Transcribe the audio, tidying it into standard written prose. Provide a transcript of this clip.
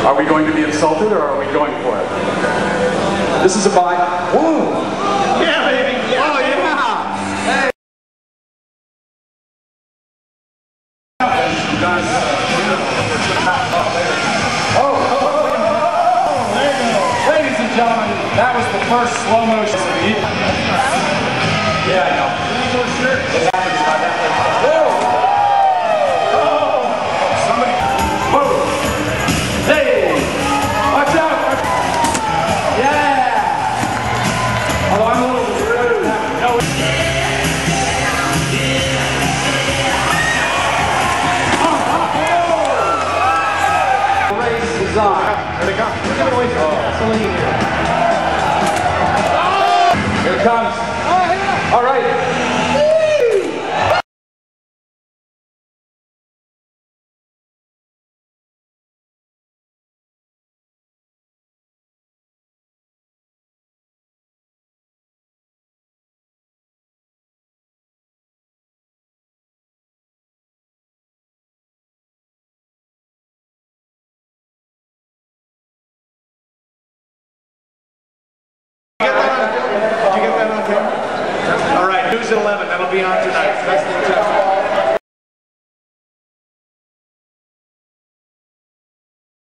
Are we going to be insulted or are we going for it? This is a buy. Whoa! Yeah, baby! Oh, yeah! Hey! Ladies and gentlemen, that was the first slow motion of the evening. Yeah, I know. It happens by that way. Whoa! Oh! Somebody. Whoa! Hey! Watch out! Yeah! Although I'm a little rude. No. The race is on. Here they come. Here it comes. All right. Did you get that on camera? All right, News at 11. That'll be on tonight. That's the